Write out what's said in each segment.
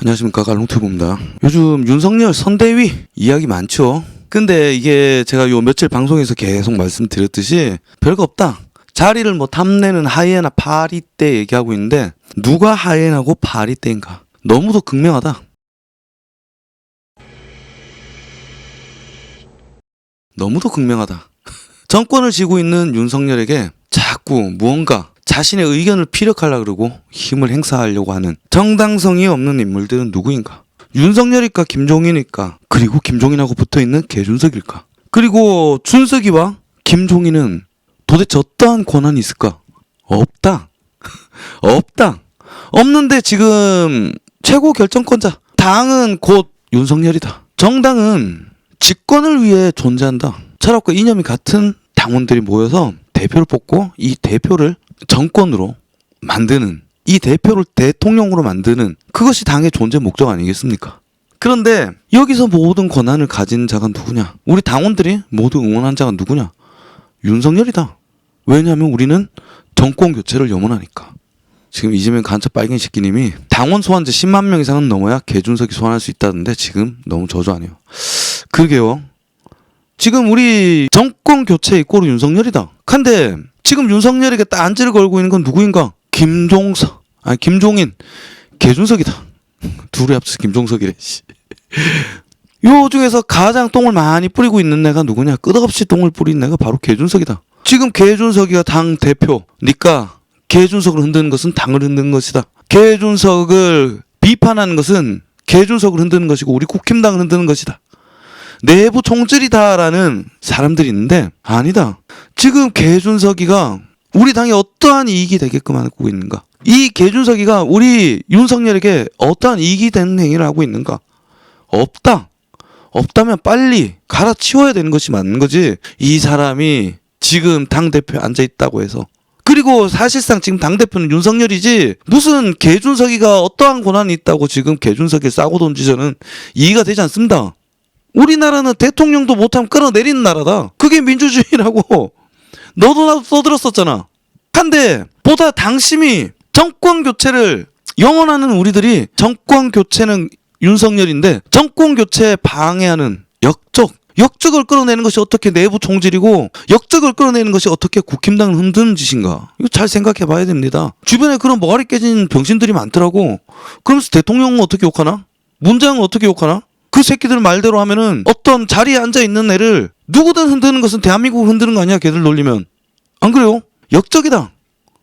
안녕하십니까, 갈롱튜브입니다. 요즘 윤석열 선대위 이야기 많죠. 근데 이게 제가 요 며칠 방송에서 계속 말씀드렸듯이 별거 없다. 자리를 뭐 탐내는 하이에나 파리떼 얘기하고 있는데 누가 하이에나고 파리떼인가? 너무도 극명하다. 너무도 극명하다. 정권을 쥐고 있는 윤석열에게 자꾸 무언가 자신의 의견을 피력하려고 그러고 힘을 행사하려고 하는 정당성이 없는 인물들은 누구인가? 윤석열일까 김종인일까? 그리고 김종인하고 붙어있는 개준석일까? 그리고 준석이와 김종인은 도대체 어떠한 권한이 있을까? 없다. 없다. 없는데 지금 최고 결정권자 당은 곧 윤석열이다. 정당은 집권을 위해 존재한다. 철학과 이념이 같은 당원들이 모여서 대표를 뽑고 이 대표를 정권으로 만드는, 이 대표를 대통령으로 만드는, 그것이 당의 존재 목적 아니겠습니까? 그런데 여기서 모든 권한을 가진 자가 누구냐? 우리 당원들이 모두 응원한 자가 누구냐? 윤석열이다. 왜냐하면 우리는 정권 교체를 염원하니까. 지금 이재명 간첩 빨갱이 새끼님이 당원 소환제 10만 명 이상은 넘어야 개준석이 소환할 수 있다는데 지금 너무 저조하네요. 그러게요. 지금 우리 정권 교체 이꼬르 윤석열이다. 근데 지금 윤석열에게 딱 안지를 걸고 있는 건 누구인가? 김종인, 개준석이다. 둘이 합쳐서 김종석이래. 요 중에서 가장 똥을 많이 뿌리고 있는 애가 누구냐? 끄덕없이 똥을 뿌리는 애가 바로 개준석이다. 지금 개준석이가 당 대표니까 개준석을 흔드는 것은 당을 흔드는 것이다. 개준석을 비판하는 것은 개준석을 흔드는 것이고 우리 국힘당을 흔드는 것이다. 내부 총질이다라는 사람들이 있는데 아니다. 지금 개준석이가 우리 당에 어떠한 이익이 되게끔 하고 있는가? 이 개준석이가 우리 윤석열에게 어떠한 이익이 되는 행위를 하고 있는가? 없다. 없다면 빨리 갈아치워야 되는 것이 맞는 거지. 이 사람이 지금 당대표에 앉아있다고 해서. 그리고 사실상 지금 당대표는 윤석열이지 무슨 개준석이가 어떠한 권한이 있다고 지금 개준석이 싸고 돈지 저는 이해가 되지 않습니다. 우리나라는 대통령도 못하면 끌어내리는 나라다. 그게 민주주의라고 너도 나도 써들었었잖아. 근데 보다 당심이 정권 교체를 영원하는 우리들이 정권 교체는 윤석열인데 정권 교체 방해하는 역적을 끌어내는 것이 어떻게 내부 총질이고 역적을 끌어내는 것이 어떻게 국힘당을 흔드는 짓인가? 이거 잘 생각해 봐야 됩니다. 주변에 그런 머리 깨진 병신들이 많더라고. 그러면서 대통령은 어떻게 욕하나? 문장은 어떻게 욕하나? 그 새끼들 말대로 하면은 어떤 자리에 앉아있는 애를 누구든 흔드는 것은 대한민국을 흔드는 거 아니야? 걔들 놀리면. 안 그래요? 역적이다.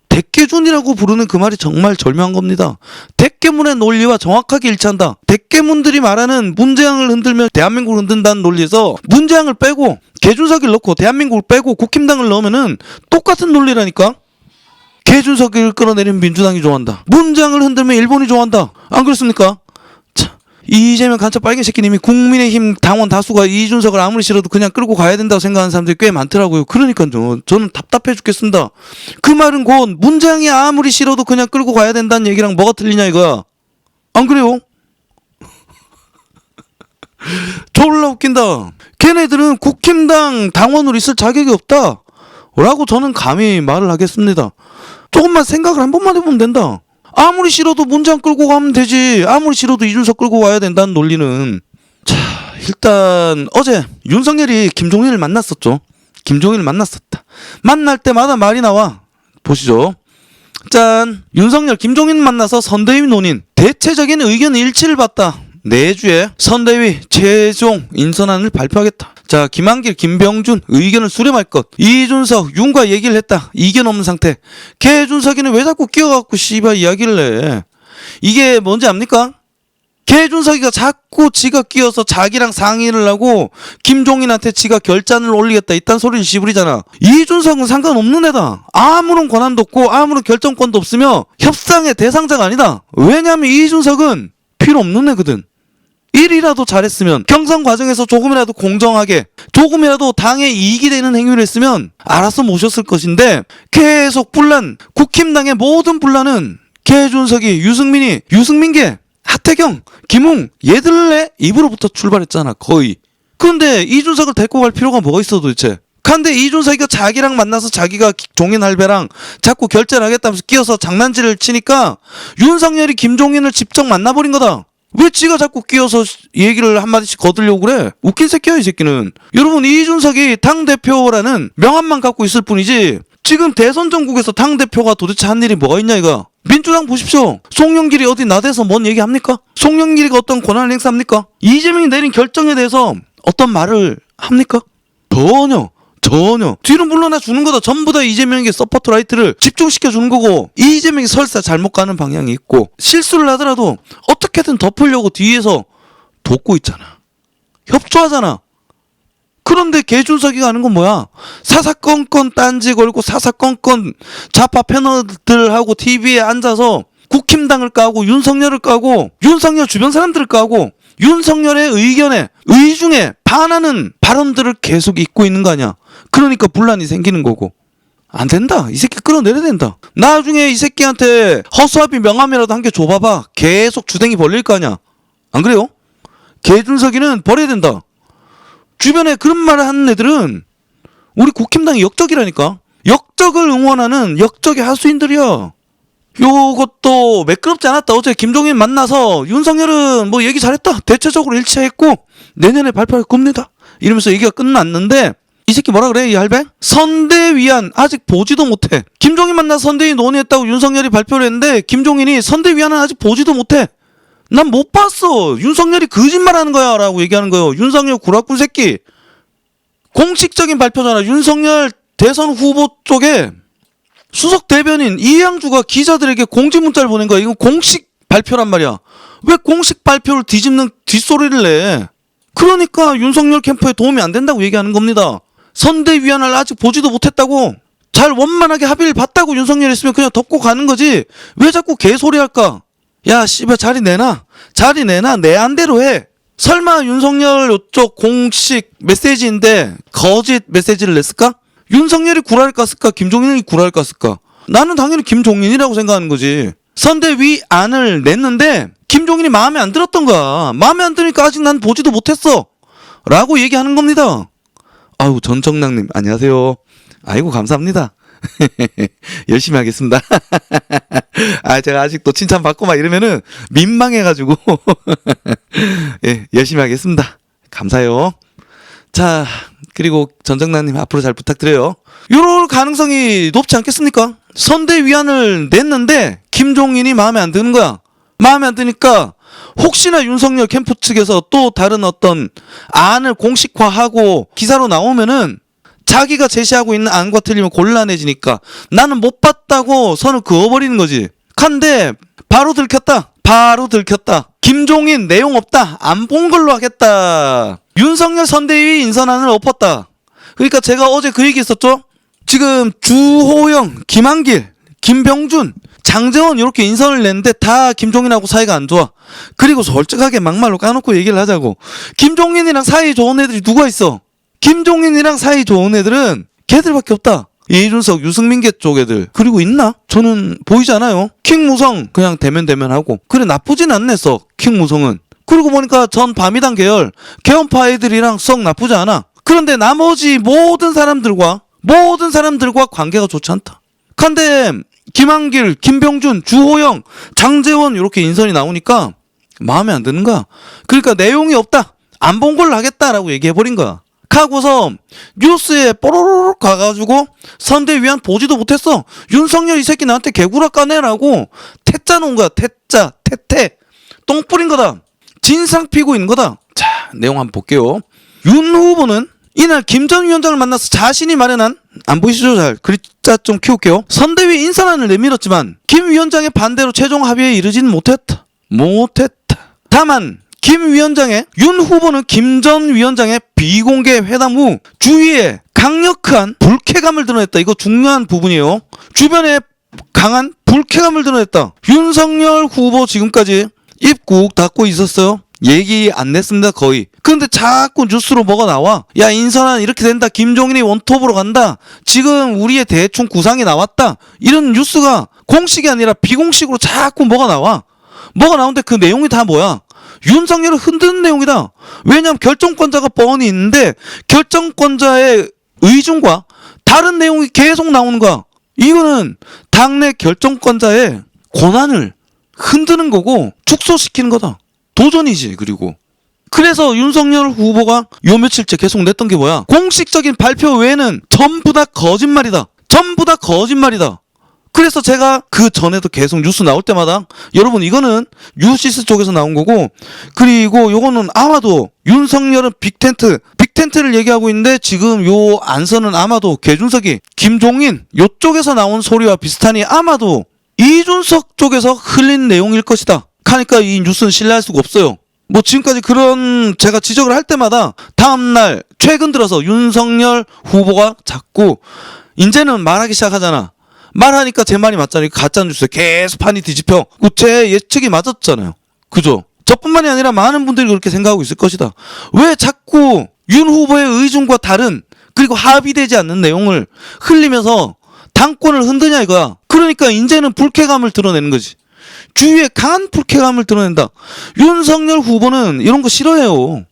대깨준이라고 부르는 그 말이 정말 절묘한 겁니다. 대깨문의 논리와 정확하게 일치한다. 대깨문들이 말하는 문재양을 흔들면 대한민국을 흔든다는 논리에서 문재양을 빼고 개준석을 넣고 대한민국을 빼고 국힘당을 넣으면은 똑같은 논리라니까. 개준석을 끌어내리면 민주당이 좋아한다. 문재양을 흔들면 일본이 좋아한다. 안 그렇습니까? 이재명 간첩 빨갱이 새끼님이 국민의힘 당원 다수가 이준석을 아무리 싫어도 그냥 끌고 가야 된다고 생각하는 사람들이 꽤 많더라고요. 그러니까요. 저는 답답해 죽겠습니다. 그 말은 곧 문재양이 아무리 싫어도 그냥 끌고 가야 된다는 얘기랑 뭐가 틀리냐 이거야. 안 그래요? 졸라 웃긴다. 걔네들은 국힘당 당원으로 있을 자격이 없다 라고 저는 감히 말을 하겠습니다. 조금만 생각을 한 번만 해보면 된다. 아무리 싫어도 문재양 끌고 가면 되지. 아무리 싫어도 이준석 끌고 와야 된다는 논리는. 자, 일단 어제 윤석열이 김종인을 만났었죠. 김종인을 만났었다. 만날 때마다 말이 나와. 보시죠. 짠. 윤석열 김종인 만나서 선대위 논의. 대체적인 의견 일치를 봤다. 내주에 선대위 최종 인선안을 발표하겠다. 자, 김한길, 김병준 의견을 수렴할 것. 이준석, 윤과 얘기를 했다. 이견 없는 상태. 개준석이는 왜 자꾸 끼어갖고 씨발 이야기를 해. 이게 뭔지 압니까? 개준석이가 자꾸 지가 끼어서 자기랑 상의를 하고 김종인한테 지가 결단을 올리겠다 이딴 소리를 씨부리잖아. 이준석은 상관없는 애다. 아무런 권한도 없고 아무런 결정권도 없으며 협상의 대상자가 아니다. 왜냐하면 이준석은 필요 없는 애거든. 일이라도 잘했으면 경선 과정에서 조금이라도 공정하게 조금이라도 당에 이익이 되는 행위를 했으면 알아서 모셨을 것인데 계속 분란, 국힘당의 모든 분란은 개준석이, 유승민계, 하태경, 김웅 얘들의 입으로부터 출발했잖아 거의. 그런데 이준석을 데리고 갈 필요가 뭐가 있어 도대체. 근데 이준석이가 자기랑 만나서 자기가 종인 할배랑 자꾸 결제를 하겠다면서 끼어서 장난질을 치니까 윤석열이 김종인을 직접 만나버린 거다. 왜 지가 자꾸 끼어서 얘기를 한마디씩 거들려고 그래? 웃긴 새끼야 이 새끼는. 여러분 이준석이 당대표라는 명함만 갖고 있을 뿐이지 지금 대선 전국에서 당대표가 도대체 한 일이 뭐가 있냐 이거. 민주당 보십시오. 송영길이 어디 나대서 뭔 얘기합니까? 송영길이가 어떤 권한을 행사합니까? 이재명이 내린 결정에 대해서 어떤 말을 합니까? 전혀. 뒤로 물러나 주는 거다. 전부 다 이재명에게 서포트 라이트를 집중시켜 주는 거고 이재명이 설사 잘못 가는 방향이 있고 실수를 하더라도 어떻게든 덮으려고 뒤에서 돕고 있잖아. 협조하잖아. 그런데 개준석이가 하는 건 뭐야? 사사건건 딴지 걸고 사사건건 좌파 패널들하고 TV에 앉아서 국힘당을 까고 윤석열을 까고 윤석열 주변 사람들을 까고 윤석열의 의견에 의중에 반하는 발언들을 계속 잇고 있는 거 아니야. 그러니까 분란이 생기는 거고. 안 된다. 이 새끼 끌어내려야 된다. 나중에 이 새끼한테 허수아비 명함이라도 한 개 줘봐봐. 계속 주댕이 벌릴 거 아니야. 안 그래요? 개준석이는 버려야 된다. 주변에 그런 말을 하는 애들은 우리 국힘당이 역적이라니까. 역적을 응원하는 역적의 하수인들이야. 요것도 매끄럽지 않았다. 어제 김종인 만나서 윤석열은 뭐 얘기 잘했다. 대체적으로 일치했고 내년에 발표할 겁니다. 이러면서 얘기가 끝났는데 이 새끼 뭐라 그래 이 할배? 선대위안 아직 보지도 못해. 김종인 만나서 선대위 논의했다고 윤석열이 발표를 했는데 김종인이 선대위안은 아직 보지도 못해. 난 못 봤어. 윤석열이 거짓말하는 거야 라고 얘기하는 거예요. 윤석열 구라꾼 새끼. 공식적인 발표잖아. 윤석열 대선 후보 쪽에 수석 대변인 이양주가 기자들에게 공지 문자를 보낸 거야. 이건 공식 발표란 말이야. 왜 공식 발표를 뒤집는 뒷소리를 내? 그러니까 윤석열 캠프에 도움이 안 된다고 얘기하는 겁니다. 선대위안을 아직 보지도 못했다고. 잘 원만하게 합의를 봤다고 윤석열이 했으면 그냥 덮고 가는 거지. 왜 자꾸 개소리 할까? 야 씨발 자리 내놔. 내 안대로 해. 설마 윤석열 요쪽 공식 메시지인데 거짓 메시지를 냈을까? 윤석열이 구라를 깠을까? 김종인이 구라를 깠을까? 나는 당연히 김종인이라고 생각하는 거지. 선대위안을 냈는데 김종인이 마음에 안 들었던 거야. 마음에 안 드니까 아직 난 보지도 못했어 라고 얘기하는 겁니다. 아유 전청랑님 안녕하세요. 아이고 감사합니다. 열심히 하겠습니다. 아 제가 아직도 칭찬 받고 막 이러면은 민망해가지고 예 열심히 하겠습니다. 감사해요. 자 그리고 전정남님 앞으로 잘 부탁드려요. 이럴 가능성이 높지 않겠습니까? 선대위안을 냈는데 김종인이 마음에 안 드는 거야. 마음에 안 드니까 혹시나 윤석열 캠프 측에서 또 다른 어떤 안을 공식화하고 기사로 나오면은 자기가 제시하고 있는 안과 틀리면 곤란해지니까 나는 못 봤다고 선을 그어버리는 거지. 근데 바로 들켰다. 김종인 내용 없다. 안 본 걸로 하겠다. 윤석열 선대위 인선안을 엎었다. 그러니까 제가 어제 그 얘기 했었죠. 지금 주호영, 김한길, 김병준, 장재원 이렇게 인선을 냈는데 다 김종인하고 사이가 안 좋아. 그리고 솔직하게 막말로 까놓고 얘기를 하자고. 김종인이랑 사이 좋은 애들이 누가 있어? 김종인이랑 사이 좋은 애들은 걔들밖에 없다. 이준석, 유승민계 쪽 애들. 그리고 있나? 저는 보이지 않아요. 킹무성 그냥 대면하고. 그래 나쁘진 않네 킹무성은. 그러고 보니까 전 바미당 계열 개헌파 애들이랑 썩 나쁘지 않아. 그런데 나머지 모든 사람들과 관계가 좋지 않다. 근데 김한길, 김병준, 주호영, 장재원 이렇게 인선이 나오니까 마음에 안 드는 거야. 그러니까 내용이 없다. 안 본 걸로 하겠다라고 얘기해버린 거야. 하고서 뉴스에 뽀로로록 가가지고 선대위안 보지도 못했어. 윤석열 이 새끼 나한테 개구라 까내라고 태짜 놓은 거야. 태태 똥 뿌린 거다. 진상 피고 있는 거다. 자 내용 한번 볼게요. 윤 후보는 이날 김 전 위원장을 만나서 자신이 마련한 안 보이시죠? 잘 글자 좀 키울게요. 선대위 인선안을 내밀었지만 김 위원장의 반대로 최종 합의에 이르지는 못했다. 다만 윤 후보는 김 전 위원장의 비공개 회담 후 주위에 강력한 불쾌감을 드러냈다. 이거 중요한 부분이에요. 주변에 강한 불쾌감을 드러냈다. 윤석열 후보 지금까지 입 꾹 닫고 있었어요. 얘기 안 냈습니다 거의. 그런데 자꾸 뉴스로 뭐가 나와. 야 인선안 이렇게 된다. 김종인이 원톱으로 간다. 지금 우리의 대충 구상이 나왔다. 이런 뉴스가 공식이 아니라 비공식으로 자꾸 뭐가 나와. 뭐가 나오는데 그 내용이 다 뭐야. 윤석열을 흔드는 내용이다. 왜냐하면 결정권자가 뻔히 있는데 결정권자의 의중과 다른 내용이 계속 나오는 거야. 이거는 당내 결정권자의 권한을 흔드는 거고 축소시키는 거다. 도전이지. 그리고 그래서 윤석열 후보가 요 며칠째 계속 냈던 게 뭐야? 공식적인 발표 외에는 전부 다 거짓말이다. 전부 다 거짓말이다. 그래서 제가 그 전에도 계속 뉴스 나올 때마다 여러분 이거는 뉴시스 쪽에서 나온 거고, 그리고 요거는 아마도 윤석열은 빅텐트를 얘기하고 있는데 지금 요 안선은 아마도 개준석이 김종인 요쪽에서 나온 소리와 비슷하니 아마도 이준석 쪽에서 흘린 내용일 것이다. 하니까 이 뉴스는 신뢰할 수가 없어요. 뭐 지금까지 그런 제가 지적을 할 때마다 다음날 최근 들어서 윤석열 후보가 자꾸 이제는 말하기 시작하잖아. 말하니까 제 말이 맞잖아요. 가짜뉴스에 계속 판이 뒤집혀. 제 예측이 맞았잖아요. 그죠? 저뿐만이 아니라 많은 분들이 그렇게 생각하고 있을 것이다. 왜 자꾸 윤 후보의 의중과 다른, 그리고 합의되지 않는 내용을 흘리면서 당권을 흔드냐 이거야. 그러니까 이제는 불쾌감을 드러내는 거지. 주위에 강한 불쾌감을 드러낸다. 윤석열 후보는 이런 거 싫어해요.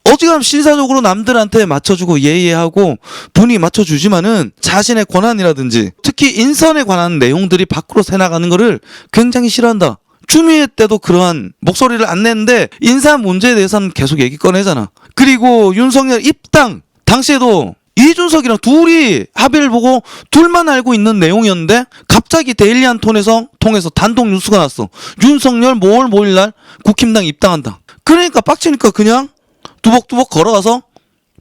어지간하면 신사적으로 남들한테 맞춰주고 예의하고 분위기 맞춰주지만은 자신의 권한이라든지 특히 인선에 관한 내용들이 밖으로 새나가는 거를 굉장히 싫어한다. 추미애 때도 그러한 목소리를 안 냈는데 인사 문제에 대해서는 계속 얘기 꺼내잖아. 그리고 윤석열 입당 당시에도 이준석이랑 둘이 합의를 보고 둘만 알고 있는 내용이었는데 갑자기 데일리한 통해서 단독 뉴스가 났어. 윤석열 뭘 모일날 국힘당 입당한다. 그러니까 빡치니까 그냥 두벅두벅 걸어가서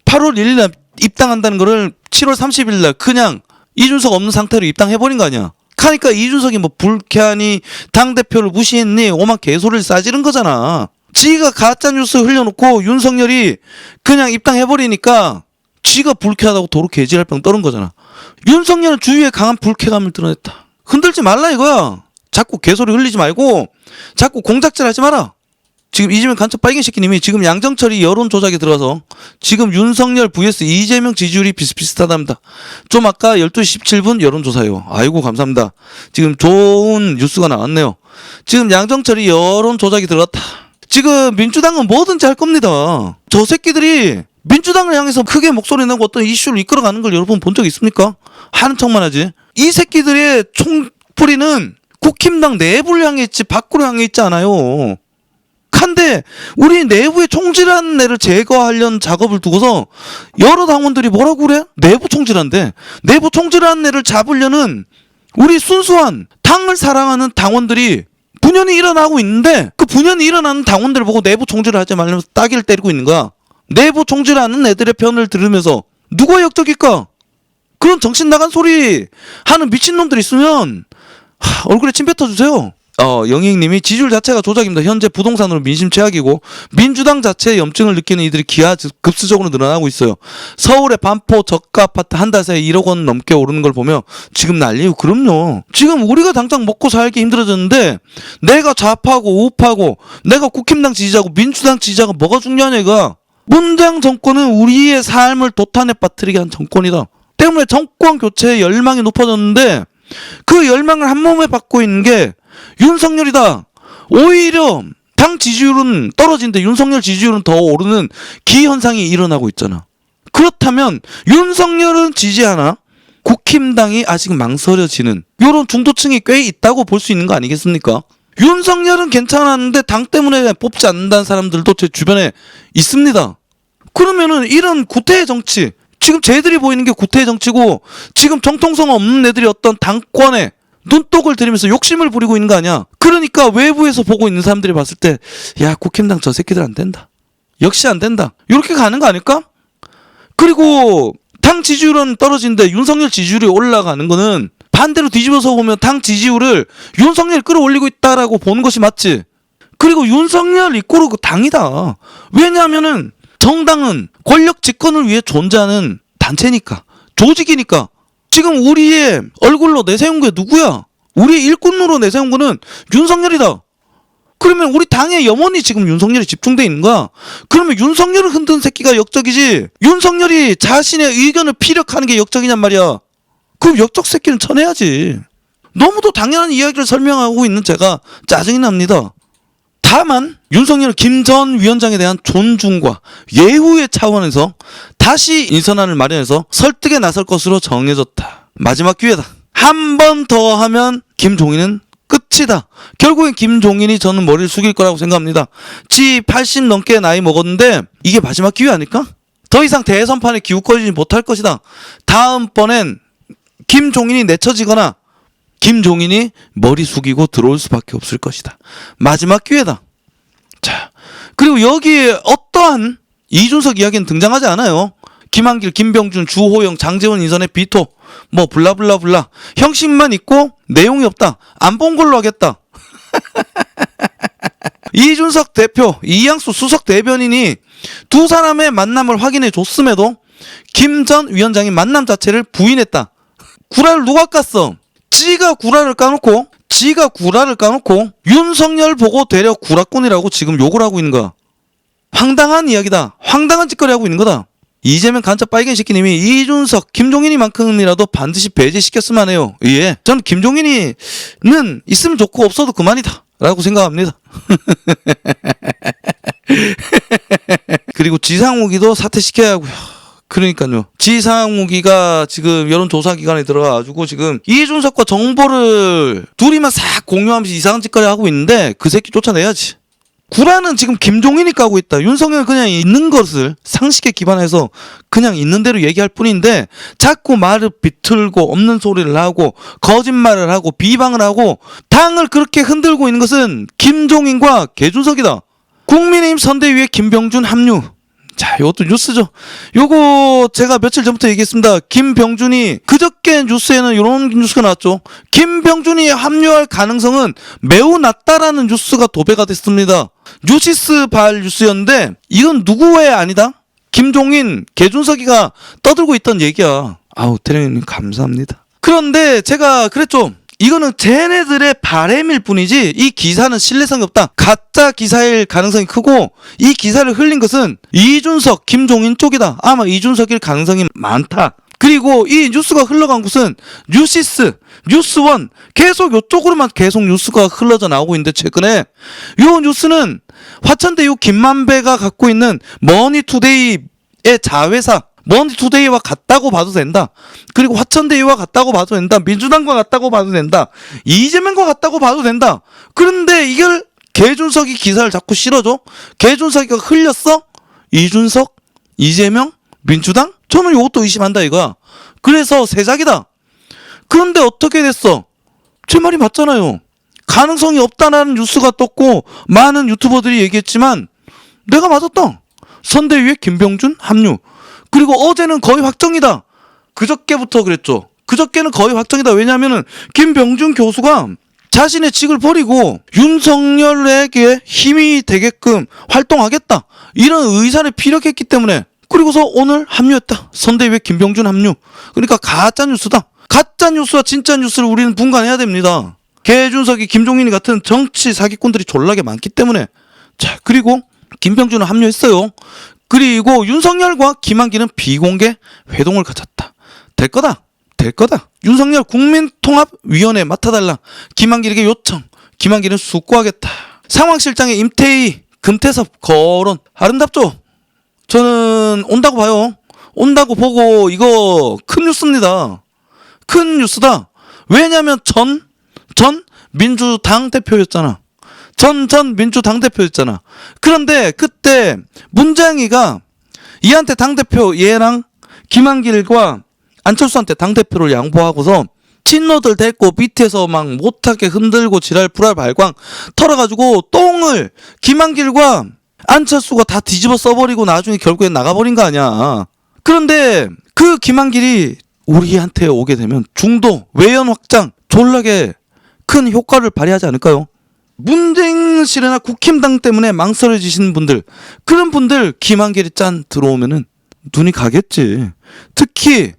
8월 1일날 입당한다는 거를 7월 30일날 그냥 이준석 없는 상태로 입당해버린 거 아니야. 그러니까 이준석이 뭐 불쾌하니 당대표를 무시했니 오만 개소리를 싸지른 거잖아. 지가 가짜뉴스 흘려놓고 윤석열이 그냥 입당해버리니까 지가 불쾌하다고 도로 개지랄 병 떠는 거잖아. 윤석열은 주위에 강한 불쾌감을 드러냈다. 흔들지 말라 이거야. 자꾸 개소리 흘리지 말고 자꾸 공작질 하지 마라. 지금 이재명 간첩 빨갱이 새끼님이 지금 양정철이 여론 조작에 들어가서 지금 윤석열 vs 이재명 지지율이 비슷비슷하답니다. 좀 아까 12시 17분 여론조사예요. 아이고 감사합니다. 지금 좋은 뉴스가 나왔네요. 지금 양정철이 여론 조작이 들어갔다. 지금 민주당은 뭐든지 할 겁니다. 저 새끼들이 민주당을 향해서 크게 목소리 내고 어떤 이슈를 이끌어가는 걸 여러분 본 적 있습니까? 하는 척만 하지. 이 새끼들의 총뿌리는 국힘당 내부를 향해 있지 밖으로 향해 있지 않아요. 한데 우리 내부의 총질한 애를 제거하려는 작업을 두고서 여러 당원들이 뭐라고 그래? 내부 총질한데 내부 총질한 애를 잡으려는 우리 순수한 당을 사랑하는 당원들이 분연히 일어나고 있는데 그 분연히 일어나는 당원들을 보고 내부 총질을 하지 말면서 따기를 때리고 있는 거야. 내부 총질하는 애들의 편을 들으면서 누가 역적일까? 그런 정신 나간 소리 하는 미친놈들 있으면 얼굴에 침 뱉어주세요. 영희님이 지지율 자체가 조작입니다. 현재 부동산으로 민심 최악이고 민주당 자체의 염증을 느끼는 이들이 급수적으로 늘어나고 있어요. 서울의 반포 저가 아파트 한 달 사이에 1억 원 넘게 오르는 걸 보며 지금 난리예요. 그럼요. 지금 우리가 당장 먹고 살기 힘들어졌는데 내가 좌파고 우파고 내가 국힘당 지지자고 민주당 지지자가 뭐가 중요하냐 이거. 문장 정권은 우리의 삶을 도탄에 빠뜨리게 한 정권이다. 때문에 정권 교체의 열망이 높아졌는데 그 열망을 한 몸에 받고 있는 게 윤석열이다. 오히려 당 지지율은 떨어지는데 윤석열 지지율은 더 오르는 기현상이 일어나고 있잖아. 그렇다면 윤석열은 지지하나 국힘당이 아직 망설여지는 이런 중도층이 꽤 있다고 볼 수 있는 거 아니겠습니까? 윤석열은 괜찮았는데 당 때문에 뽑지 않는다는 사람들도 제 주변에 있습니다. 그러면은 이런 구태의 정치, 지금 쟤들이 보이는 게 구태의 정치고 지금 정통성 없는 애들이 어떤 당권에 눈독을 들이면서 욕심을 부리고 있는 거 아니야. 그러니까 외부에서 보고 있는 사람들이 봤을 때 야 국힘당 저 새끼들 안 된다. 역시 안 된다. 이렇게 가는 거 아닐까? 그리고 당 지지율은 떨어지는데 윤석열 지지율이 올라가는 거는 반대로 뒤집어서 보면 당 지지율을 윤석열이 끌어올리고 있다라고 보는 것이 맞지. 그리고 윤석열 이꼬르 그 당이다. 왜냐하면은 정당은 권력 집권을 위해 존재하는 단체니까, 조직이니까. 지금 우리의 얼굴로 내세운 게 누구야? 우리의 일꾼으로 내세운 거는 윤석열이다. 그러면 우리 당의 염원이 지금 윤석열이 집중돼 있는 거야. 그러면 윤석열을 흔든 새끼가 역적이지 윤석열이 자신의 의견을 피력하는 게 역적이냔 말이야. 그럼 역적 새끼는 쳐내야지. 너무도 당연한 이야기를 설명하고 있는 제가 짜증이 납니다. 다만 윤석열은 김 전 위원장에 대한 존중과 예우의 차원에서 다시 인선안을 마련해서 설득에 나설 것으로 정해졌다. 마지막 기회다. 한 번 더 하면 김종인은 끝이다. 결국엔 김종인이 저는 머리를 숙일 거라고 생각합니다. 지 80 넘게 나이 먹었는데 이게 마지막 기회 아닐까? 더 이상 대선판에 기웃거리지 못할 것이다. 다음번엔 김종인이 내쳐지거나 김종인이 머리 숙이고 들어올 수밖에 없을 것이다. 마지막 기회다. 자, 그리고 여기에 어떠한 이준석 이야기는 등장하지 않아요. 김한길, 김병준, 주호영, 장제원 인선의 비토 뭐 블라블라블라 형식만 있고 내용이 없다. 안 본 걸로 하겠다. 이준석 대표, 이양수 수석 대변인이 두 사람의 만남을 확인해 줬음에도 김 전 위원장이 만남 자체를 부인했다. 구라를 누가 깠어? 지가 구라를 까놓고 윤석열 보고 되려 구라꾼이라고 지금 욕을 하고 있는 거야. 황당한 이야기다. 황당한 짓거리 하고 있는 거다. 이재명 간첩 빨갱이 새끼님이 이준석, 김종인이만큼이라도 반드시 배제시켰으면 해요. 예, 전 김종인이는 있으면 좋고 없어도 그만이다 라고 생각합니다. 그리고 지상욱이도 사퇴시켜야 하고요. 그러니까요. 지상욱이가 지금 여론조사 기관에 들어가가지고 지금 이준석과 정보를 둘이만 싹 공유하면서 이상한 짓거리 하고 있는데 그 새끼 쫓아내야지. 구라는 지금 김종인이 까고 있다. 윤석열 그냥 있는 것을 상식에 기반해서 그냥 있는 대로 얘기할 뿐인데 자꾸 말을 비틀고 없는 소리를 하고 거짓말을 하고 비방을 하고 당을 그렇게 흔들고 있는 것은 김종인과 개준석이다. 국민의힘 선대위에 김병준 합류. 자, 이것도 뉴스죠. 요거 제가 며칠 전부터 얘기했습니다. 김병준이 그저께 뉴스에는 이런 뉴스가 나왔죠. 김병준이 합류할 가능성은 매우 낮다라는 뉴스가 도배가 됐습니다. 뉴시스 발 뉴스였는데 이건 누구의 아니다? 김종인, 개준석이가 떠들고 있던 얘기야. 아우, 태령님 감사합니다. 그런데 제가 그랬죠. 이거는 쟤네들의 바램일 뿐이지 이 기사는 신뢰성이 없다. 가짜 기사일 가능성이 크고 이 기사를 흘린 것은 이준석, 김종인 쪽이다. 아마 이준석일 가능성이 많다. 그리고 이 뉴스가 흘러간 곳은 뉴시스, 뉴스원 계속 이쪽으로만 계속 뉴스가 흘러져 나오고 있는데 최근에 이 뉴스는 화천대유 김만배가 갖고 있는 머니투데이의 자회사 머니투데이와 같다고 봐도 된다. 그리고 화천대유와 같다고 봐도 된다. 민주당과 같다고 봐도 된다. 이재명과 같다고 봐도 된다. 그런데 이걸 개준석이 기사를 자꾸 실어줘? 개준석이가 흘렸어? 이준석? 이재명? 민주당? 저는 이것도 의심한다 이거야. 그래서 세작이다. 그런데 어떻게 됐어? 제 말이 맞잖아요. 가능성이 없다라는 뉴스가 떴고 많은 유튜버들이 얘기했지만 내가 맞았다. 선대위에 김병준 합류. 그리고 어제는 거의 확정이다. 그저께부터 그랬죠. 그저께는 거의 확정이다. 왜냐하면은 김병준 교수가 자신의 직을 버리고 윤석열에게 힘이 되게끔 활동하겠다. 이런 의사를 피력했기 때문에 그리고서 오늘 합류했다. 선대위에 김병준 합류. 그러니까 가짜 뉴스다. 가짜 뉴스와 진짜 뉴스를 우리는 분간해야 됩니다. 개준석이 김종인이 같은 정치 사기꾼들이 졸라게 많기 때문에. 자, 그리고 김병준은 합류했어요. 그리고 윤석열과 김한길은 비공개 회동을 가졌다. 될 거다. 될 거다. 윤석열 국민통합위원회 맡아달라. 김한길에게 요청. 김한길은 숙고하겠다. 상황실장의 임태희, 금태섭 거론. 아름답죠? 저는 온다고 봐요. 온다고 보고 이거 큰 뉴스입니다. 큰 뉴스다. 왜냐면 전 민주당 대표였잖아. 전 민주당 대표였잖아. 그런데 그때 문장희가 이한테 당대표 얘랑 김한길과 안철수한테 당대표를 양보하고서 친노들 데리고 밑에서 막 못하게 흔들고 지랄 불알 발광 털어가지고 똥을 김한길과 안철수가 다 뒤집어 써버리고 나중에 결국엔 나가버린 거 아니야. 그런데 그 김한길이 우리한테 오게 되면 중도 외연 확장 졸라게 큰 효과를 발휘하지 않을까요? 문재인실이나 국힘당 때문에 망설여지시는 분들, 그런 분들 김한길이 짠 들어오면은 눈이 가겠지. 특히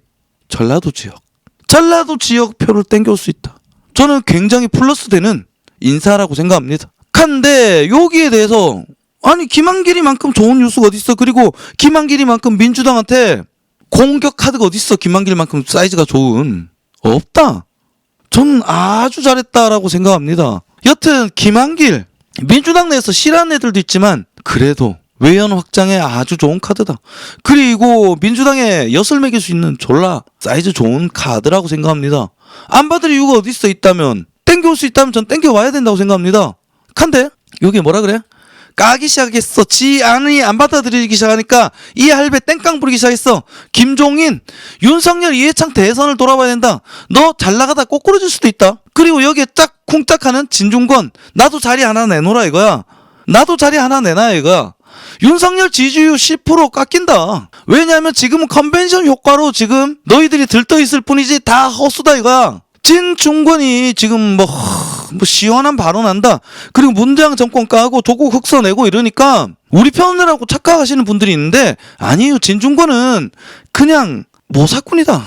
전라도 지역 표를 땡겨올 수 있다. 저는 굉장히 플러스 되는 인사라고 생각합니다. 근데 여기에 대해서 아니 김한길이만큼 좋은 뉴스가 어딨어. 그리고 김한길이만큼 민주당한테 공격 카드가 어딨어. 김한길만큼 사이즈가 좋은. 없다. 저는 아주 잘했다라고 생각합니다. 여튼 김한길 민주당 내에서 싫어하는 애들도 있지만 그래도 외연 확장에 아주 좋은 카드다. 그리고 민주당에 엿을 매길 수 있는 졸라 사이즈 좋은 카드라고 생각합니다. 안 받을 이유가 어디 있어. 있다면 땡겨올 수 있다면 전 땡겨와야 된다고 생각합니다. 근데 여기 뭐라 그래? 까기 시작했어. 지 안이 안 받아들이기 시작하니까 이 할배 땡깡 부리기 시작했어. 김종인, 윤석열, 이해창 대선을 돌아봐야 된다. 너 잘 나가다 꼬꾸라질 수도 있다. 그리고 여기에 딱 쿵짝하는 진중권, 나도 자리 하나 내놓으라 이거야. 나도 자리 하나 내놔 이거야. 윤석열 지지율 10% 깎인다. 왜냐하면 지금은 컨벤션 효과로 지금 너희들이 들떠있을 뿐이지 다 헛수다 이거야. 진중권이 지금 뭐 시원한 발언한다. 그리고 문재인 정권 까고 조국 흑서 내고 이러니까 우리 편이라고 착각하시는 분들이 있는데 아니에요. 진중권은 그냥 모사꾼이다.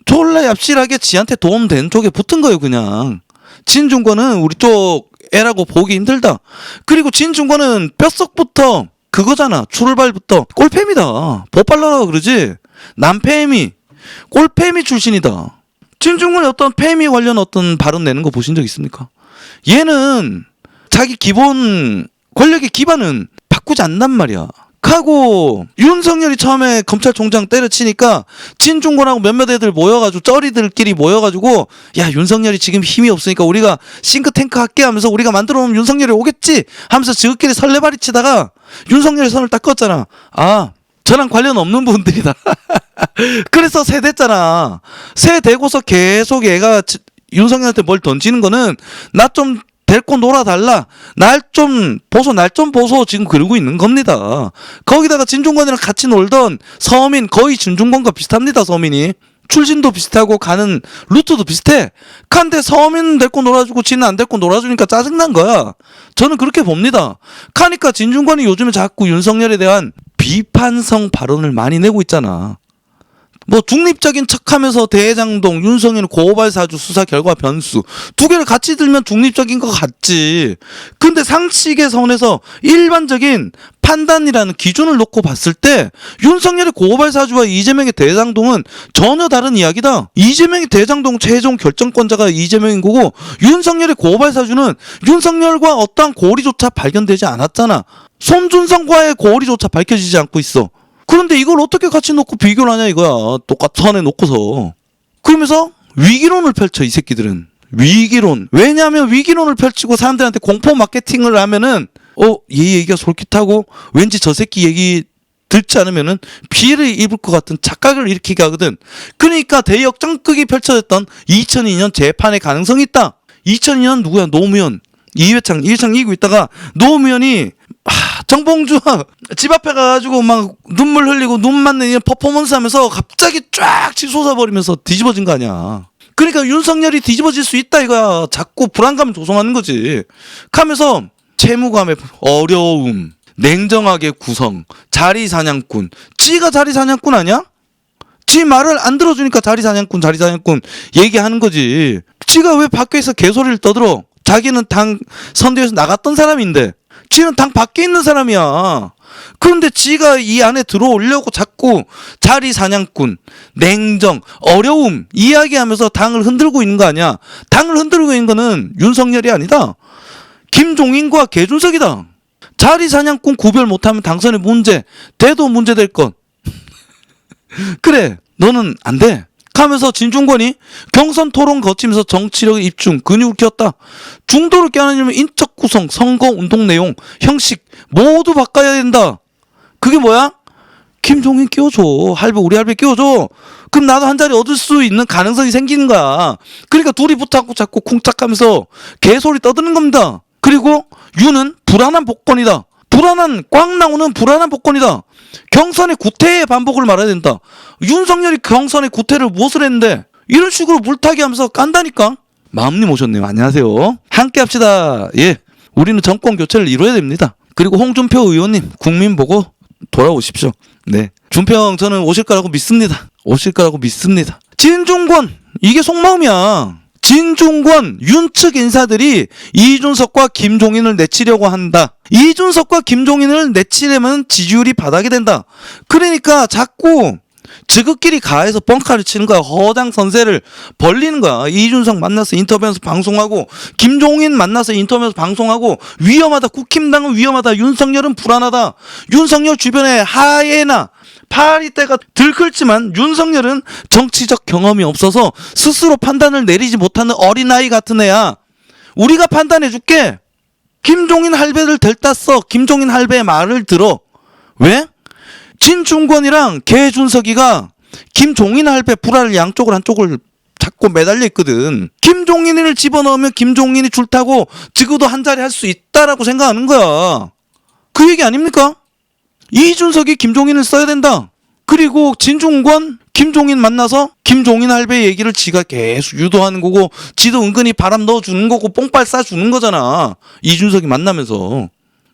졸라 얍실하게 지한테 도움된 쪽에 붙은 거예요. 그냥 진중권은 우리 쪽 애라고 보기 힘들다. 그리고 진중권은 뼛속부터 그거잖아. 출발부터 꼴팸이다. 보빨라라 그러지. 남팸이 꼴팸이 출신이다. 진중권이 어떤 팸이 관련 어떤 발언 내는 거 보신 적 있습니까? 얘는 자기 기본 권력의 기반은 바꾸지 않단 말이야. 하고 윤석열이 처음에 검찰총장 때려치니까 진중권하고 몇몇 애들 모여가지고 쩌리들끼리 모여가지고 야 윤석열이 지금 힘이 없으니까 우리가 싱크탱크 할게 하면서 우리가 만들어놓으면 윤석열이 오겠지 하면서 지극끼리 설레발이 치다가 윤석열이 선을 딱 껐잖아. 아 저랑 관련 없는 분들이다. 그래서 새 됐잖아. 새 되고서 계속 얘가 윤석열한테 뭘 던지는 거는 나 좀 데리고 놀아달라. 날 좀 보소 지금 그러고 있는 겁니다. 거기다가 진중권이랑 같이 놀던 서민 거의 진중권과 비슷합니다. 서민이. 출신도 비슷하고 가는 루트도 비슷해. 근데 서민 데리고 놀아주고 지는 안 데리고 놀아주니까 짜증난 거야. 저는 그렇게 봅니다. 그러니까 진중권이 요즘에 자꾸 윤석열에 대한 비판성 발언을 많이 내고 있잖아. 뭐 중립적인 척하면서 대장동, 윤석열 고발 사주 수사 결과 변수 두 개를 같이 들면 중립적인 것 같지. 근데 상식의 선에서 일반적인 판단이라는 기준을 놓고 봤을 때 윤석열의 고발 사주와 이재명의 대장동은 전혀 다른 이야기다. 이재명의 대장동 최종 결정권자가 이재명인 거고 윤석열의 고발 사주는 윤석열과 어떠한 고리조차 발견되지 않았잖아. 손준성과의 고리조차 밝혀지지 않고 있어. 그런데 이걸 어떻게 같이 놓고 비교를 하냐 이거야. 똑같은 선에 놓고서. 그러면서 위기론을 펼쳐 이 새끼들은. 위기론. 왜냐하면 위기론을 펼치고 사람들한테 공포 마케팅을 하면은 얘 얘기가 솔깃하고 왠지 저 새끼 얘기 듣지 않으면은 피해를 입을 것 같은 착각을 일으키게 하거든. 그러니까 대역전극이 펼쳐졌던 2002년 재판의 가능성이 있다. 2002년 누구야? 노무현. 이회창 이기고 있다가 노무현이 정봉주 집 앞에 가가지고 막 눈물 흘리고 눈 맞는 퍼포먼스 하면서 갑자기 쫙 치솟아버리면서 뒤집어진 거 아니야. 그러니까 윤석열이 뒤집어질 수 있다 이거야. 자꾸 불안감을 조성하는 거지. 하면서 채무감의 어려움, 냉정하게 구성, 자리 사냥꾼. 지가 자리 사냥꾼 아니야? 지 말을 안 들어주니까 자리 사냥꾼 얘기하는 거지. 지가 왜 밖에서 개소리를 떠들어? 자기는 당 선대에서 나갔던 사람인데 지는 당 밖에 있는 사람이야. 그런데 지가 이 안에 들어오려고 자꾸 자리 사냥꾼, 냉정, 어려움 이야기하면서 당을 흔들고 있는 거 아니야. 당을 흔들고 있는 거는 윤석열이 아니다. 김종인과 개준석이다. 자리 사냥꾼 구별 못하면 당선의 문제, 돼도 문제될 것. 그래, 너는 안 돼. 하면서 진중권이 경선 토론 거치면서 정치력의 입중, 근육을 키웠다. 중도를 껴안으려면 인적 구성, 선거 운동 내용, 형식 모두 바꿔야 된다. 그게 뭐야? 김종인 끼워줘. 우리 할배 끼워줘. 그럼 나도 한 자리 얻을 수 있는 가능성이 생기는 거야. 그러니까 둘이 붙어갖고 자꾸 쿵짝하면서 개소리 떠드는 겁니다. 그리고 유는 불안한 복권이다. 꽝 나오는 불안한 복권이다. 경선의 구태의 반복을 말해야 된다. 윤석열이 경선의 구태를 무엇을 했는데 이런 식으로 물타기 하면서 깐다니까. 마음님 오셨네요. 안녕하세요. 함께 합시다. 예, 우리는 정권 교체를 이뤄야 됩니다. 그리고 홍준표 의원님 국민 보고 돌아오십시오. 네, 준평 저는 오실 거라고 믿습니다. 진중권 이게 속마음이야. 진중권 윤측 인사들이 이준석과 김종인을 내치려고 한다. 이준석과 김종인을 내치려면 지지율이 바닥이 된다. 그러니까 자꾸 지극끼리 가해서 뻥카를 치는 거야. 허당 선세를 벌리는 거야. 이준석 만나서 인터뷰하면서 방송하고 김종인 만나서 인터뷰하면서 방송하고 위험하다. 국힘당은 위험하다. 윤석열은 불안하다. 윤석열 주변에 하예나 파리떼가 들끓지만 윤석열은 정치적 경험이 없어서 스스로 판단을 내리지 못하는 어린아이 같은 애야. 우리가 판단해줄게. 김종인 할배를 들땄어. 김종인 할배의 말을 들어. 왜? 진중권이랑 개준석이가 김종인 할배 불화를 양쪽을 한쪽을 잡고 매달려 있거든. 김종인을 집어넣으면 김종인이 줄타고 지구도 한자리 할 수 있다라고 생각하는 거야. 그 얘기 아닙니까? 이준석이 김종인을 써야 된다. 그리고 진중권 김종인 만나서 김종인 할배 얘기를 지가 계속 유도하는 거고 지도 은근히 바람 넣어주는 거고 뽕빨 쏴주는 거잖아. 이준석이 만나면서.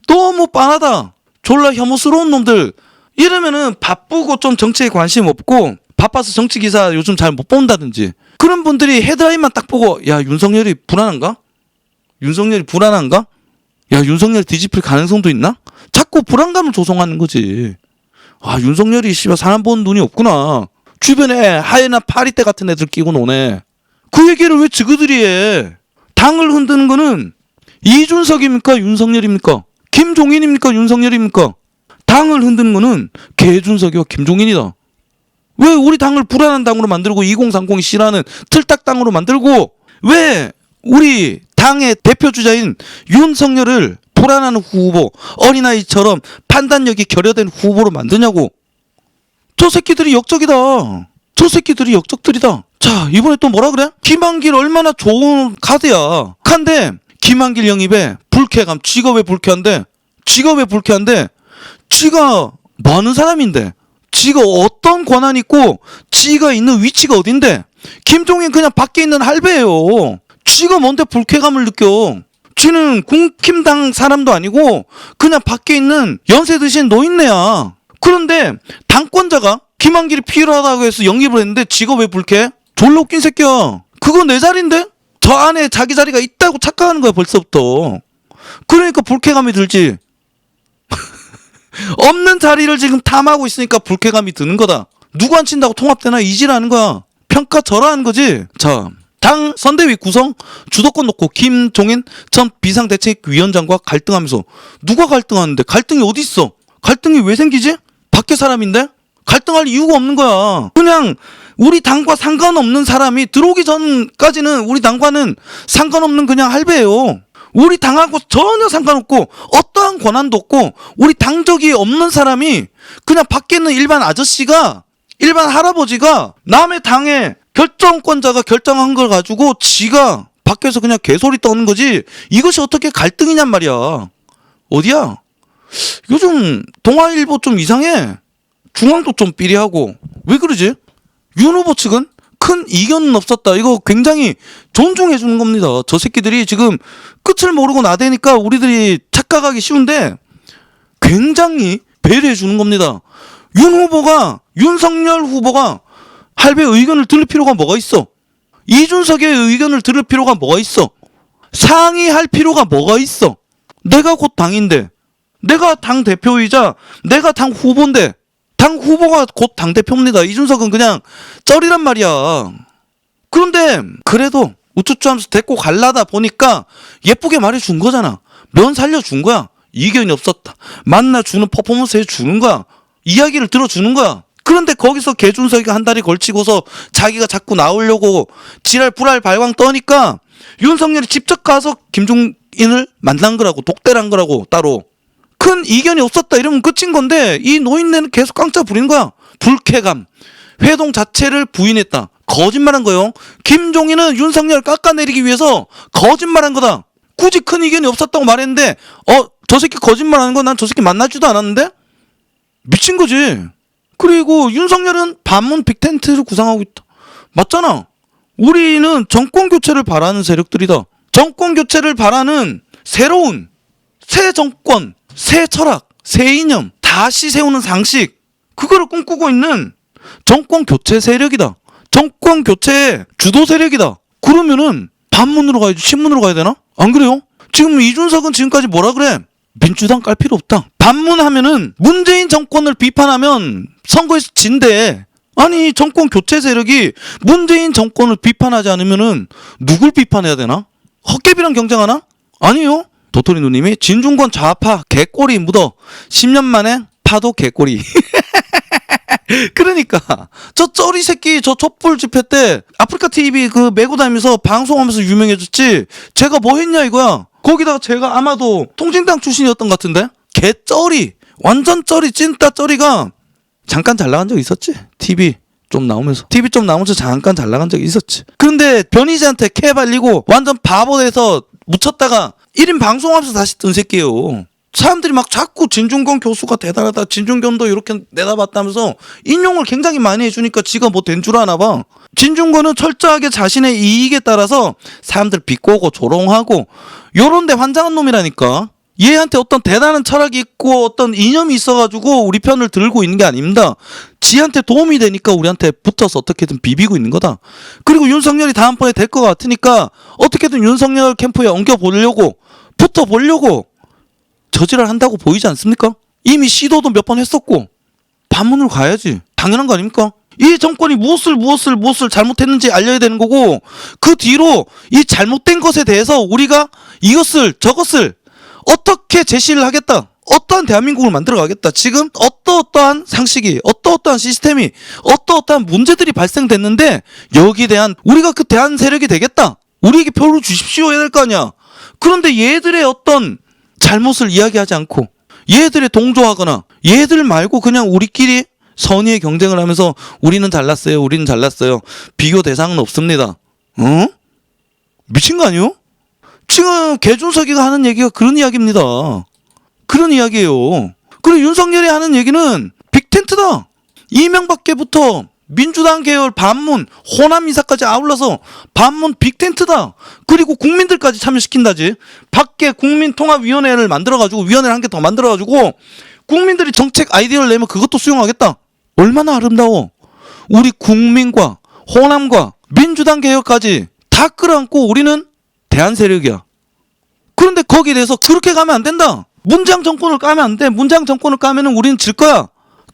너무 빤하다. 졸라 혐오스러운 놈들. 이러면은 바쁘고 좀 정치에 관심 없고 바빠서 정치 기사 요즘 잘 못 본다든지 그런 분들이 헤드라인만 딱 보고 야 윤석열이 불안한가? 윤석열이 불안한가? 야 윤석열 뒤집힐 가능성도 있나? 자꾸 불안감을 조성하는 거지. 아 윤석열이 씨발 사람 보는 눈이 없구나. 주변에 하얘나 파리떼 같은 애들 끼고 노네. 그 얘기를 왜 지그들이 해? 당을 흔드는 거는 이준석입니까? 윤석열입니까? 김종인입니까? 윤석열입니까? 당을 흔드는 거는 개준석이와 김종인이다. 왜 우리 당을 불안한 당으로 만들고 2030이 싫어하는 틀딱당으로 만들고 왜 우리 당의 대표주자인 윤석열을 불안한 후보, 어린아이처럼 판단력이 결여된 후보로 만드냐고. 저 새끼들이 역적이다. 저 새끼들이 역적들이다. 자 이번에 또 뭐라 그래? 김한길 얼마나 좋은 카드야. 근데 김한길 영입에 불쾌감. 지가 왜 불쾌한데? 지가 많은 사람인데 지가 어떤 권한이 있고 지가 있는 위치가 어딘데. 김종인 그냥 밖에 있는 할배예요. 지가 뭔데 불쾌감을 느껴. 지는 국힘당 사람도 아니고 그냥 밖에 있는 연세 드신 노인네야. 그런데 당권자가 김한길이 필요하다고 해서 영입을 했는데 지가 왜 불쾌해? 졸라 웃긴 새끼야. 그거 내 자리인데? 저 안에 자기 자리가 있다고 착각하는 거야 벌써부터. 그러니까 불쾌감이 들지. 없는 자리를 지금 탐하고 있으니까 불쾌감이 드는 거다. 누구 안 친다고 통합되나 이지라는 거야. 평가 절하하는 거지. 자, 당 선대위 구성 주도권 놓고 김종인 전 비상대책위원장과 갈등하면서 누가 갈등하는데? 갈등이 어디 있어? 갈등이 왜 생기지? 밖에 사람인데? 갈등할 이유가 없는 거야. 그냥 우리 당과 상관없는 사람이 들어오기 전까지는 우리 당과는 상관없는 그냥 할배예요. 우리 당하고 전혀 상관없고 어떠한 권한도 없고 우리 당적이 없는 사람이 그냥 밖에 있는 일반 아저씨가 일반 할아버지가 남의 당의 결정권자가 결정한 걸 가지고 지가 밖에서 그냥 개소리 떠는 거지. 이것이 어떻게 갈등이냔 말이야. 어디야? 요즘 동아일보 좀 이상해. 중앙도 좀 삐리하고. 왜 그러지? 윤 후보 측은 큰 이견은 없었다. 이거 굉장히 존중해 주는 겁니다. 저 새끼들이 지금 끝을 모르고 나대니까 우리들이 착각하기 쉬운데 굉장히 배려해 주는 겁니다. 윤석열 후보가 할배 의견을 들을 필요가 뭐가 있어? 이준석의 의견을 들을 필요가 뭐가 있어? 상의할 필요가 뭐가 있어? 내가 곧 당인데, 내가 당 대표이자 내가 당 후보인데, 당 후보가 곧 당 대표입니다. 이준석은 그냥 쩔이란 말이야. 그런데 그래도 우쭈쭈하면서 데리고 갈라다 보니까 예쁘게 말해준 거잖아. 면 살려준 거야. 이견이 없었다. 만나주는 퍼포먼스 해주는 거야. 이야기를 들어주는 거야. 그런데 거기서 개준석이가 한 달이 걸치고서 자기가 자꾸 나오려고 지랄 불알 발광 떠니까 윤석열이 직접 가서 김종인을 만난 거라고. 독대란 거라고. 따로. 큰 이견이 없었다 이러면 끝인 건데 이 노인네는 계속 깡짜 부리는 거야. 불쾌감. 회동 자체를 부인했다. 거짓말한 거예요. 김종인은 윤석열 깎아내리기 위해서 거짓말한 거다. 굳이 큰 이견이 없었다고 말했는데 저 새끼 거짓말하는 거 난 저 새끼 만나지도 않았는데? 미친 거지. 그리고 윤석열은 반문 빅텐트를 구상하고 있다. 맞잖아. 우리는 정권 교체를 바라는 세력들이다. 정권 교체를 바라는 새로운 새 정권, 새 철학, 새 이념, 다시 세우는 상식, 그거를 꿈꾸고 있는 정권 교체 세력이다. 정권 교체의 주도 세력이다. 그러면은 반문으로 가야지 신문으로 가야 되나? 안 그래요? 지금 이준석은 지금까지 뭐라 그래? 민주당 깔 필요 없다. 반문하면은 문재인 정권을 비판하면 선거에서 진대. 아니 정권 교체 세력이 문재인 정권을 비판하지 않으면은 누굴 비판해야 되나? 헛개비랑 경쟁하나? 아니요. 도토리 누님이 진중권 좌파 개꼬리 묻어 10년 만에 파도 개꼬리. 그러니까 저 쩌리 새끼 저 촛불 집회 때 아프리카 TV 그 메고 다니면서 방송하면서 유명해졌지. 제가 뭐 했냐 이거야. 거기다가 제가 아마도 통진당 출신이었던 것 같은데. 개 쩌리 완전 쩌리 찐따 쩌리가 잠깐 잘 나간 적 있었지. TV 좀 나오면서 잠깐 잘 나간 적이 있었지. 그런데 변희재한테 캐 발리고 완전 바보 돼서 묻혔다가 1인 방송하면서 다시 뜬 새끼예요. 사람들이 막 자꾸 진중권 교수가 대단하다, 진중권도 이렇게 내다봤다면서 인용을 굉장히 많이 해주니까 지가 뭐 된 줄 아나 봐. 진중권은 철저하게 자신의 이익에 따라서 사람들 비꼬고 조롱하고 요런 데 환장한 놈이라니까. 얘한테 어떤 대단한 철학이 있고 어떤 이념이 있어가지고 우리 편을 들고 있는 게 아닙니다. 지한테 도움이 되니까 우리한테 붙어서 어떻게든 비비고 있는 거다. 그리고 윤석열이 다음번에 될 것 같으니까 어떻게든 윤석열 캠프에 엉겨보려고 붙어보려고 저지랄 한다고 보이지 않습니까? 이미 시도도 몇 번 했었고 반문을 가야지. 당연한 거 아닙니까? 이 정권이 무엇을 잘못했는지 알려야 되는 거고 그 뒤로 이 잘못된 것에 대해서 우리가 이것을 저것을 어떻게 제시를 하겠다. 어떠한 대한민국을 만들어 가겠다. 지금 어떠한 상식이 어떠한 시스템이 어떠한 문제들이 발생됐는데 여기에 대한 우리가 그 대한 세력이 되겠다. 우리에게 표를 주십시오 해야 될 거 아니야. 그런데 얘들의 어떤 잘못을 이야기하지 않고 얘들에 동조하거나 얘들 말고 그냥 우리끼리 선의의 경쟁을 하면서 우리는 잘났어요. 비교 대상은 없습니다. 어? 미친 거 아니요? 지금 개준석이가 하는 얘기가 그런 이야기입니다. 그런 이야기예요. 그리고 윤석열이 하는 얘기는 빅텐트다. 이명박계부터 민주당 계열 반문, 호남 이사까지 아울러서 반문 빅텐트다. 그리고 국민들까지 참여시킨다지. 밖에 국민통합위원회를 만들어가지고 위원회를 한 개 더 만들어가지고 국민들이 정책 아이디어를 내면 그것도 수용하겠다. 얼마나 아름다워. 우리 국민과 호남과 민주당 계열까지 다 끌어안고 우리는 대한 세력이야. 그런데 거기에 대해서 그렇게 가면 안 된다. 문재인 정권을 까면 안 돼. 문재인 정권을 까면은 우리는 질 거야.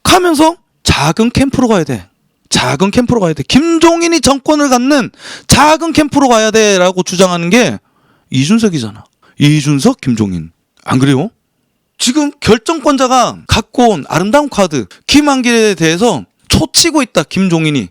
가면서 작은 캠프로 가야 돼. 김종인이 정권을 갖는 작은 캠프로 가야 돼라고 주장하는 게 이준석이잖아. 이준석, 김종인. 안 그래요? 지금 결정권자가 갖고 온 아름다운 카드 김한길에 대해서 초치고 있다. 김종인이.